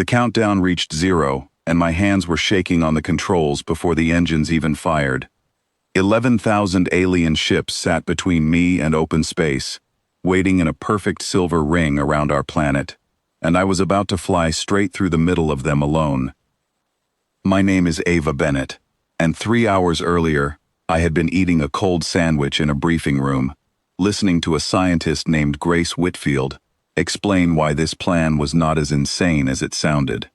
The countdown reached 0, and my hands were shaking on the controls before the engines even fired. 11,000 alien ships sat between me and open space, waiting in a perfect silver ring around our planet, and I was about to fly straight through the middle of them alone. My name is Ava Bennett, and 3 hours earlier, I had been eating a cold sandwich in a briefing room, listening to a scientist named Grace Whitfield explain why this plan was not as insane as it sounded.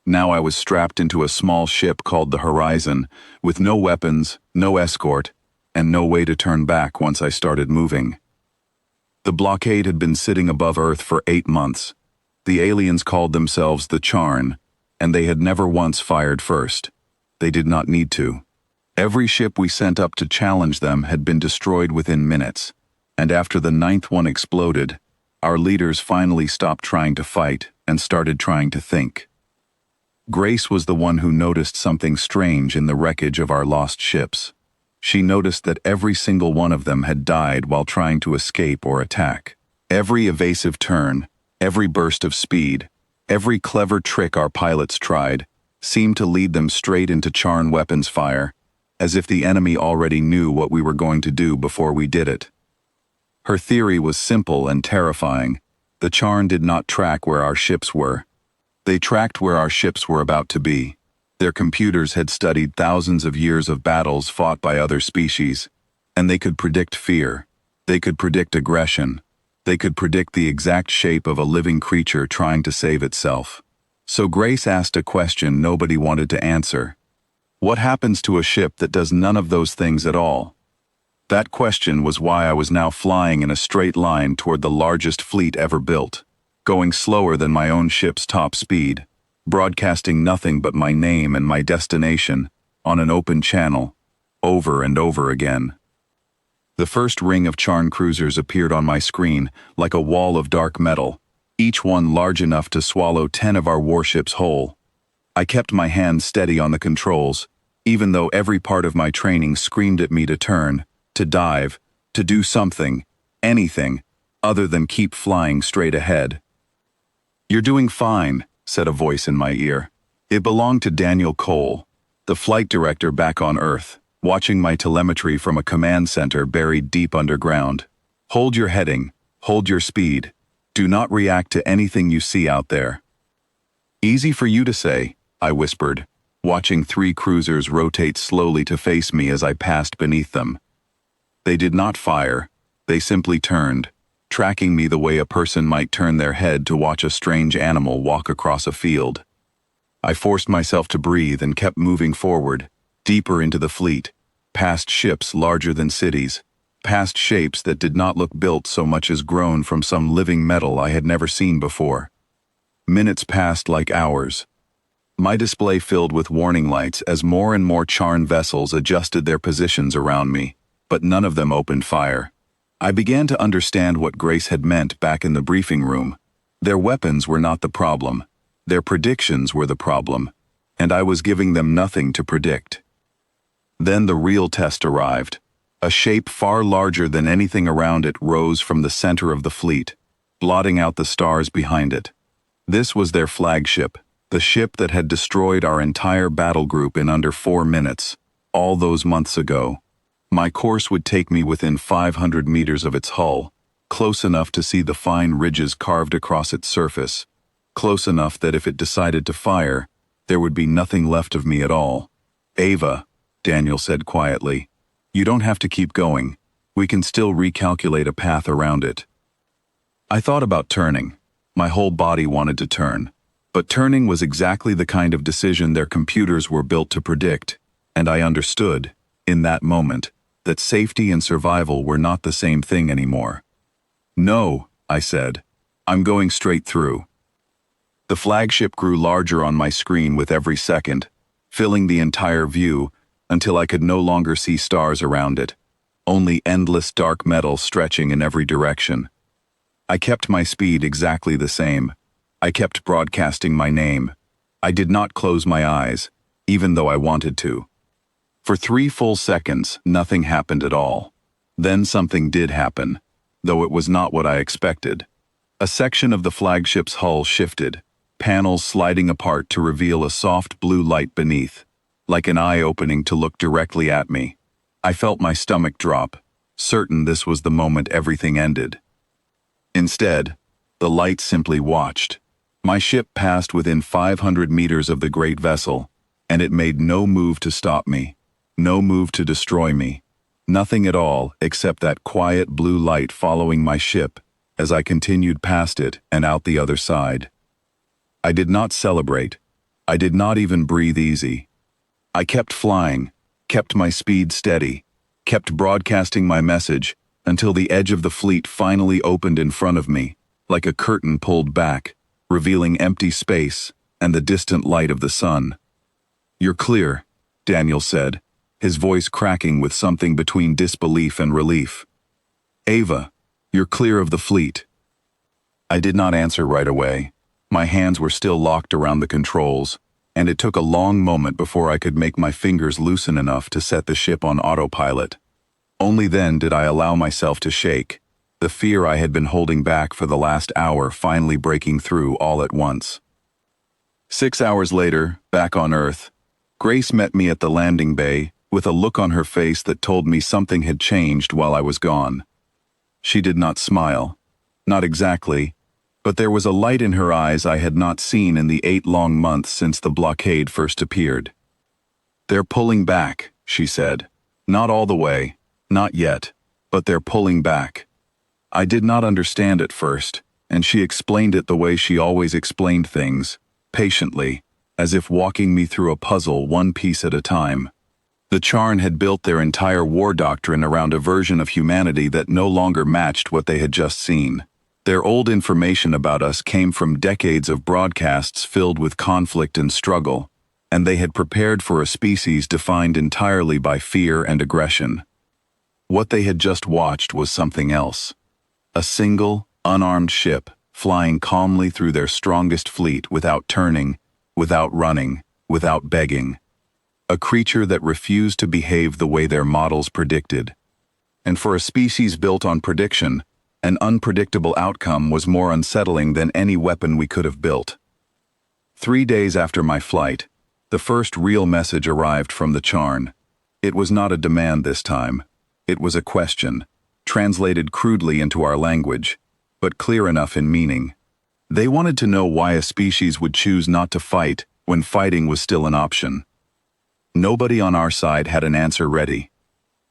Now I was strapped into a small ship called the Horizon, with no weapons, no escort, and no way to turn back once I started moving. The blockade had been sitting above Earth for 8 months. The aliens called themselves the Charn, and they had never once fired first. They did not need to. Every ship we sent up to challenge them had been destroyed within minutes, and after the 9th one exploded, our leaders finally stopped trying to fight and started trying to think. Grace was the one who noticed something strange in the wreckage of our lost ships. She noticed that every single one of them had died while trying to escape or attack. Every evasive turn, every burst of speed, every clever trick our pilots tried, seemed to lead them straight into Charn weapons fire, as if the enemy already knew what we were going to do before we did it. Her theory was simple and terrifying. The Charn did not track where our ships were. They tracked where our ships were about to be. Their computers had studied thousands of years of battles fought by other species, and they could predict fear. They could predict aggression. They could predict the exact shape of a living creature trying to save itself. So Grace asked a question nobody wanted to answer. What happens to a ship that does none of those things at all? That question was why I was now flying in a straight line toward the largest fleet ever built, going slower than my own ship's top speed, broadcasting nothing but my name and my destination on an open channel, over and over again. The first ring of Charn cruisers appeared on my screen like a wall of dark metal, each one large enough to swallow 10 of our warships whole. I kept my hands steady on the controls, even though every part of my training screamed at me to turn, to dive, to do something, anything, other than keep flying straight ahead. "You're doing fine," said a voice in my ear. It belonged to Daniel Cole, the flight director back on Earth, watching my telemetry from a command center buried deep underground. "Hold your heading, hold your speed. Do not react to anything you see out there." "Easy for you to say," I whispered, watching 3 cruisers rotate slowly to face me as I passed beneath them. They did not fire, they simply turned, tracking me the way a person might turn their head to watch a strange animal walk across a field. I forced myself to breathe and kept moving forward, deeper into the fleet, past ships larger than cities, past shapes that did not look built so much as grown from some living metal I had never seen before. Minutes passed like hours. My display filled with warning lights as more and more Charn vessels adjusted their positions around me, but none of them opened fire. I began to understand what Grace had meant back in the briefing room. Their weapons were not the problem. Their predictions were the problem, and I was giving them nothing to predict. Then the real test arrived. A shape far larger than anything around it rose from the center of the fleet, blotting out the stars behind it. This was their flagship, the ship that had destroyed our entire battle group in under 4 minutes, all those months ago. My course would take me within 500 meters of its hull, close enough to see the fine ridges carved across its surface, close enough that if it decided to fire, there would be nothing left of me at all. "Ava," Daniel said quietly, "you don't have to keep going. We can still recalculate a path around it." I thought about turning. My whole body wanted to turn. But turning was exactly the kind of decision their computers were built to predict, and I understood, in that moment, that safety and survival were not the same thing anymore. "No," I said. "I'm going straight through." The flagship grew larger on my screen with every second, filling the entire view until I could no longer see stars around it, only endless dark metal stretching in every direction. I kept my speed exactly the same. I kept broadcasting my name. I did not close my eyes, even though I wanted to. For 3 full seconds, nothing happened at all. Then something did happen, though it was not what I expected. A section of the flagship's hull shifted. panels sliding apart to reveal a soft blue light beneath, like an eye opening to look directly at me. I felt my stomach drop, certain this was the moment everything ended. Instead, the light simply watched. My ship passed within 500 meters of the great vessel, and it made no move to stop me, no move to destroy me. Nothing at all except that quiet blue light following my ship as I continued past it and out the other side. I did not celebrate. I did not even breathe easy. I kept flying, kept my speed steady, kept broadcasting my message until the edge of the fleet finally opened in front of me, like a curtain pulled back, revealing empty space and the distant light of the sun. "You're clear," Daniel said, his voice cracking with something between disbelief and relief. "Ava, you're clear of the fleet." I did not answer right away. My hands were still locked around the controls, and it took a long moment before I could make my fingers loosen enough to set the ship on autopilot. Only then did I allow myself to shake, the fear I had been holding back for the last hour finally breaking through all at once. 6 hours later, back on Earth, Grace met me at the landing bay with a look on her face that told me something had changed while I was gone. She did not smile. Not exactly, but there was a light in her eyes I had not seen in the 8 long months since the blockade first appeared. "They're pulling back," she said. "Not all the way, not yet, but they're pulling back." I did not understand at first, and she explained it the way she always explained things, patiently, as if walking me through a puzzle one piece at a time. The Charn had built their entire war doctrine around a version of humanity that no longer matched what they had just seen. Their old information about us came from decades of broadcasts filled with conflict and struggle, and they had prepared for a species defined entirely by fear and aggression. What they had just watched was something else. A single, unarmed ship flying calmly through their strongest fleet without turning, without running, without begging. A creature that refused to behave the way their models predicted. And for a species built on prediction, an unpredictable outcome was more unsettling than any weapon we could have built. 3 days after my flight, the first real message arrived from the Charn. It was not a demand this time. It was a question, translated crudely into our language, but clear enough in meaning. They wanted to know why a species would choose not to fight when fighting was still an option. Nobody on our side had an answer ready.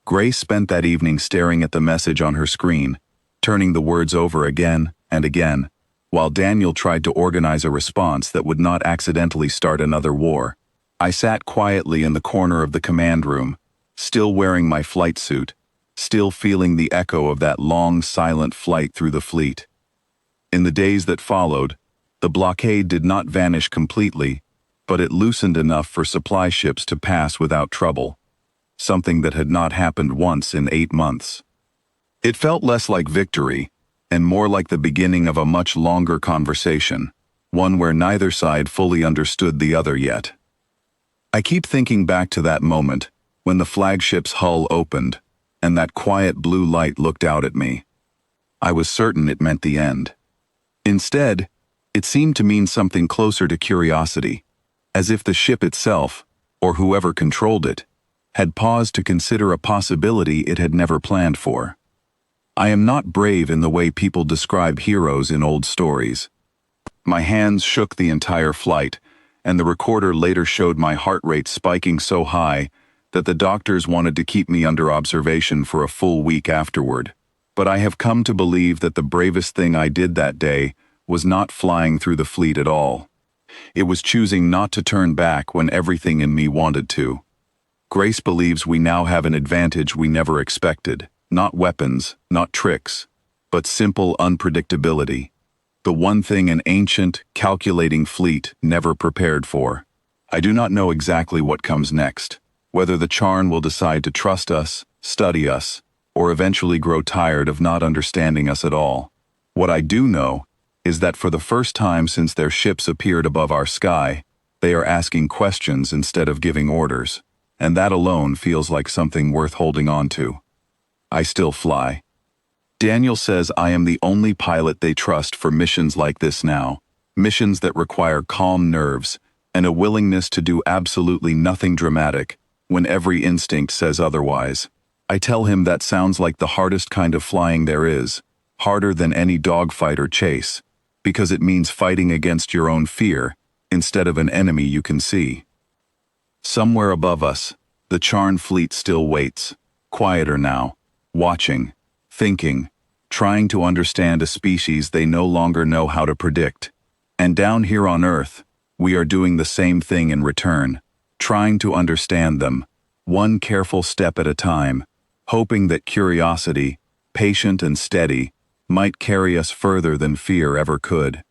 Grace spent that evening staring at the message on her screen, turning the words over again and again, while Daniel tried to organize a response that would not accidentally start another war. I sat quietly in the corner of the command room, still wearing my flight suit, still feeling the echo of that long, silent flight through the fleet. In the days that followed, the blockade did not vanish completely, but it loosened enough for supply ships to pass without trouble, something that had not happened once in 8 months. It felt less like victory, and more like the beginning of a much longer conversation, one where neither side fully understood the other yet. I keep thinking back to that moment, when the flagship's hull opened, and that quiet blue light looked out at me. I was certain it meant the end. Instead, it seemed to mean something closer to curiosity, as if the ship itself, or whoever controlled it, had paused to consider a possibility it had never planned for. I am not brave in the way people describe heroes in old stories. My hands shook the entire flight, and the recorder later showed my heart rate spiking so high that the doctors wanted to keep me under observation for a full week afterward. But I have come to believe that the bravest thing I did that day was not flying through the fleet at all. It was choosing not to turn back when everything in me wanted to. Grace believes we now have an advantage we never expected. Not weapons, not tricks, but simple unpredictability. The one thing an ancient, calculating fleet never prepared for. I do not know exactly what comes next, whether the Charn will decide to trust us, study us, or eventually grow tired of not understanding us at all. What I do know is that for the first time since their ships appeared above our sky, they are asking questions instead of giving orders, and that alone feels like something worth holding on to. I still fly. Daniel says I am the only pilot they trust for missions like this now, missions that require calm nerves and a willingness to do absolutely nothing dramatic when every instinct says otherwise. I tell him that sounds like the hardest kind of flying there is, harder than any dogfight or chase, because it means fighting against your own fear instead of an enemy you can see. Somewhere above us, the Charn fleet still waits, quieter now, watching, thinking, trying to understand a species they no longer know how to predict. And down here on Earth, we are doing the same thing in return, trying to understand them, one careful step at a time, hoping that curiosity, patient and steady, might carry us further than fear ever could.